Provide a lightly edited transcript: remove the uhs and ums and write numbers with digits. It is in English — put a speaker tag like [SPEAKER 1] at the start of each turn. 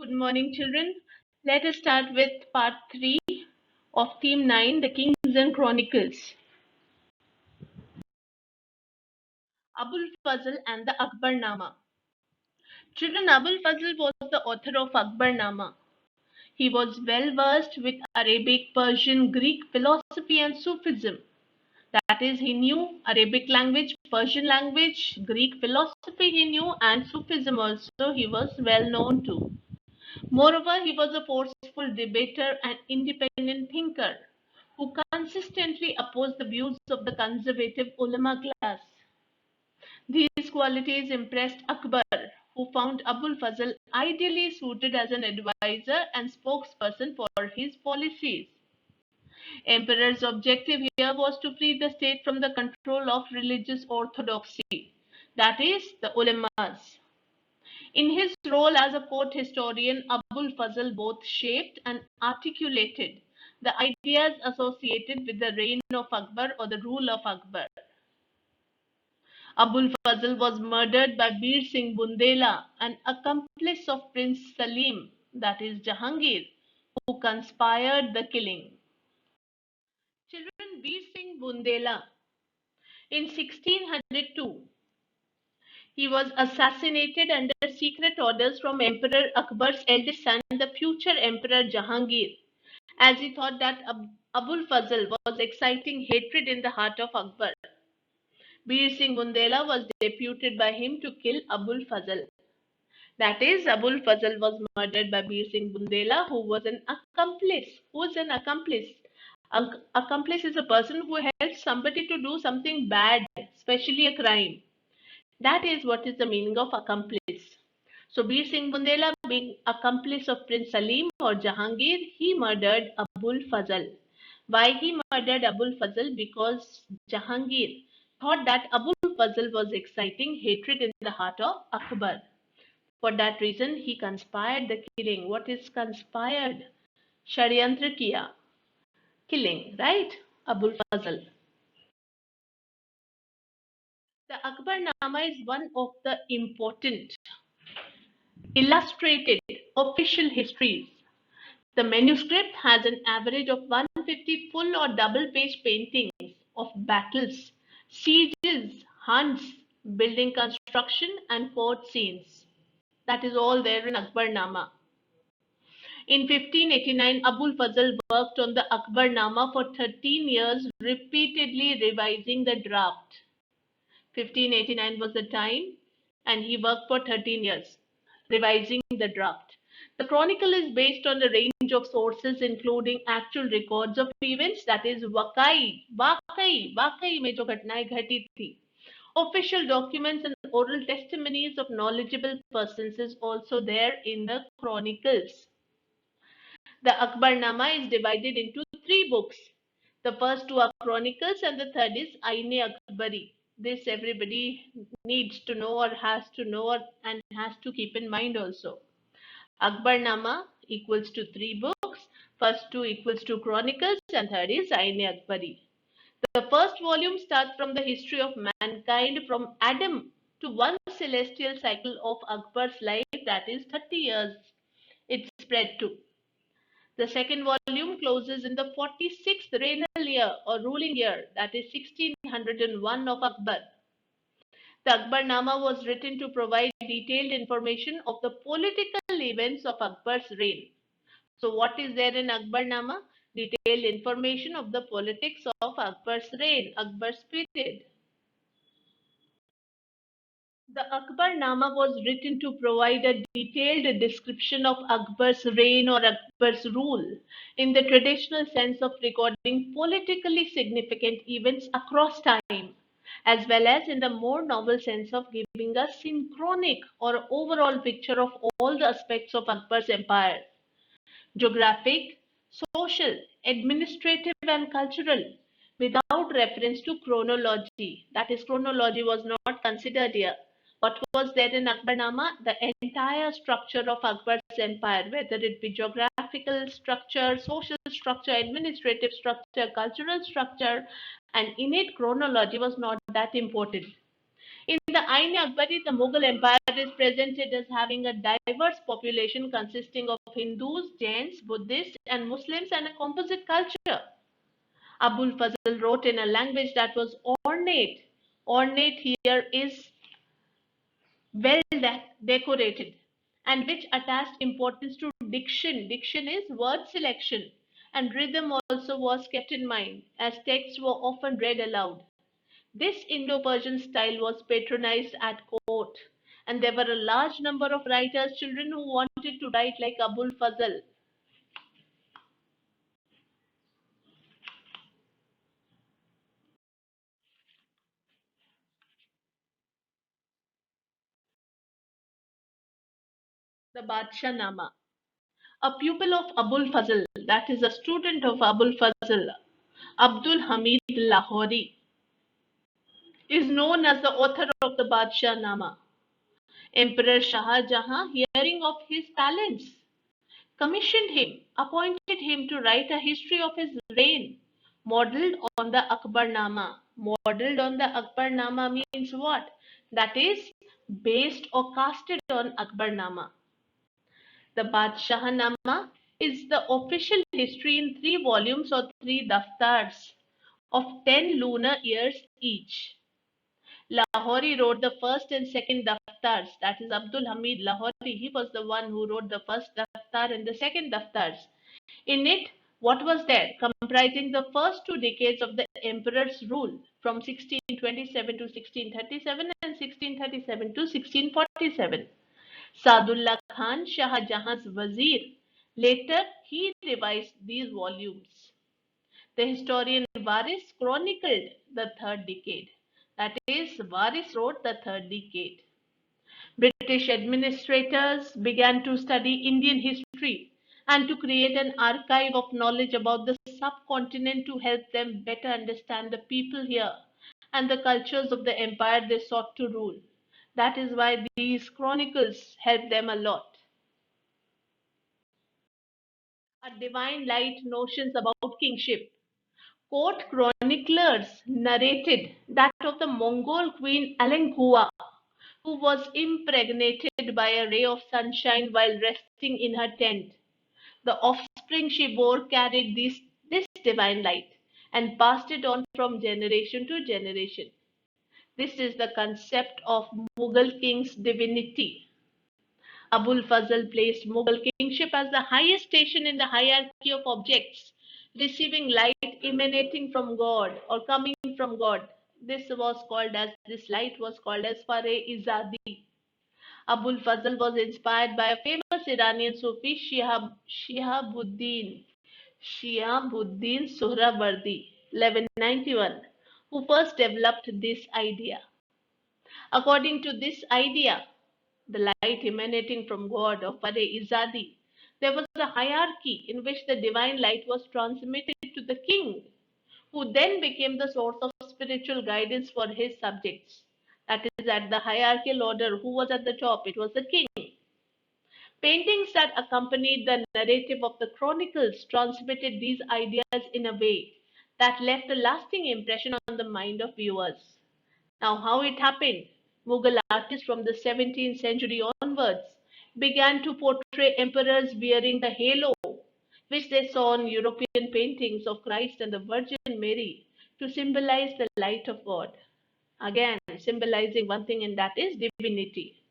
[SPEAKER 1] Good morning, children. Let us start with part 3 of theme 9, the Kings and Chronicles. Abul Fazl and the Akbarnama. Children, Abul Fazl was the author of Akbarnama. He was well versed with Arabic, Persian, Greek philosophy and Sufism. That is, he knew Arabic language, Persian language, Greek philosophy he knew, and Sufism also he was well known to. Moreover, he was a forceful debater and independent thinker who consistently opposed the views of the conservative ulama class. These qualities impressed Akbar, who found Abul Fazl ideally suited as an advisor and spokesperson for his policies. Emperor's objective here was to free the state from the control of religious orthodoxy, that is, the ulamas. In his role as a court historian, Abul Fazl both shaped and articulated the ideas associated with the reign of Akbar or the rule of Akbar. Abul Fazl was murdered by Bir Singh Bundela, an accomplice of Prince Salim, that is Jahangir, who conspired the killing. Children, Bir Singh Bundela in 1602 he was assassinated under secret orders from Emperor Akbar's eldest son, the future Emperor Jahangir, as he thought that Abul Fazl was exciting hatred in the heart of Akbar. Bir Singh Bundela was deputed by him to kill Abul Fazl. That is, Abul Fazl was murdered by Bir Singh Bundela, who was an accomplice. Who is an accomplice? Accomplice is a person who helps somebody to do something bad, especially a crime. That is what is the meaning of accomplice. So Bir Singh Bundela, being accomplice of Prince Salim or Jahangir, he murdered Abul Fazl. Why he murdered Abul Fazl? Because Jahangir thought that Abul Fazl was exciting hatred in the heart of Akbar. For that reason, he conspired the killing. What is conspired? Shariyantra kiya. Killing, right? Abul Fazl. The Akbarnama is one of the important illustrated official histories. The manuscript has an average of 150 full or double page paintings of battles, sieges, hunts, building construction, and fort scenes. That is all there in Akbarnama. In 1589, Abul Fazl worked on the Akbarnama for 13 years, repeatedly revising the draft. 1589 was the time, and he worked for 13 years, revising the draft. The chronicle is based on a range of sources, including actual records of events, that is, वाकई में जो घटनाएं घटी थी. Official documents and oral testimonies of knowledgeable persons is also there in the chronicles. The Akbarnama is divided into 3 books. The first 2 are chronicles and the third is Aine Akbari. This everybody needs to know or has to know and has to keep in mind also. Akbarnama equals to 3 books. First 2 equals to chronicles and third is Aine Akbari. The first volume starts from the history of mankind from Adam to one celestial cycle of Akbar's life, that is 30 years it spread to. The second volume closes in the 46th regnal year or ruling year, that is 1601 of Akbar. The Akbarnama was written to provide detailed information of the political events of Akbar's reign. So what is there in Akbarnama? Detailed information of the politics of Akbar's reign, Akbar's period. The Akbarnama was written to provide a detailed description of Akbar's reign or Akbar's rule in the traditional sense of recording politically significant events across time, as well as in the more novel sense of giving a synchronic or overall picture of all the aspects of Akbar's empire: geographic, social, administrative, and cultural, without reference to chronology. That is, chronology was not considered here. What was there in Akbarnama? The entire structure of Akbar's empire, whether it be geographical structure, social structure, administrative structure, cultural structure, and innate chronology was not that important. In the Ain-e-Akbari, the Mughal Empire is presented as having a diverse population consisting of Hindus, Jains, Buddhists, and Muslims, and a composite culture. Abul Fazl wrote in a language that was ornate. Ornate here is well decorated, and which attached importance to diction. Diction is word selection, and rhythm also was kept in mind, as texts were often read aloud. This Indo-Persian style was patronized at court, and there were a large number of writers' children who wanted to write like Abul Fazl. The Badshah Nama. A pupil of Abul Fazl, that is, a student of Abul Fazl, Abdul Hamid Lahori, is known as the author of the Badshah Nama. Emperor Shah Jahan, hearing of his talents, commissioned him, appointed him to write a history of his reign, modeled on the Akbarnama. Modeled on the Akbarnama means what? That is based or casted on Akbarnama. The Badshahnama is the official history in 3 volumes or 3 daftars of 10 lunar years each. Lahori wrote the first and second daftars. That is Abdul Hamid Lahori. He was the one who wrote the first daftar and the second daftars. In it, what was there? Comprising the first 2 decades of the emperor's rule from 1627 to 1637 and 1637 to 1647. Sadullah Khan, Shah Jahan's Wazir. Later, he revised these volumes. The historian Varis chronicled the third decade. That is, Varis wrote the third decade. British administrators began to study Indian history and to create an archive of knowledge about the subcontinent to help them better understand the people here and the cultures of the empire they sought to rule. That is why these chronicles help them a lot. A divine light notions about kingship. Court chroniclers narrated that of the Mongol queen Alenquer, who was impregnated by a ray of sunshine while resting in her tent. The offspring she bore carried this divine light and passed it on from generation to generation. This is the concept of Mughal king's divinity. Abul Fazl placed Mughal kingship as the highest station in the hierarchy of objects, receiving light emanating from God or coming from God. This light was called as Fare-Izadi. Abul Fazl was inspired by a famous Iranian Sufi Shihabuddin Sohrawardi, 1191, who first developed this idea. According to this idea, the light emanating from God of Fare-Izadi, there was a hierarchy in which the divine light was transmitted to the king, who then became the source of spiritual guidance for his subjects. That is, at the hierarchical order, who was at the top? It was the king. Paintings that accompanied the narrative of the chronicles transmitted these ideas in a way that left a lasting impression on the mind of viewers. Now, how it happened? Mughal artists from the 17th century onwards began to portray emperors wearing the halo, which they saw in European paintings of Christ and the Virgin Mary, to symbolize the light of God. Again, symbolizing one thing, and that is divinity.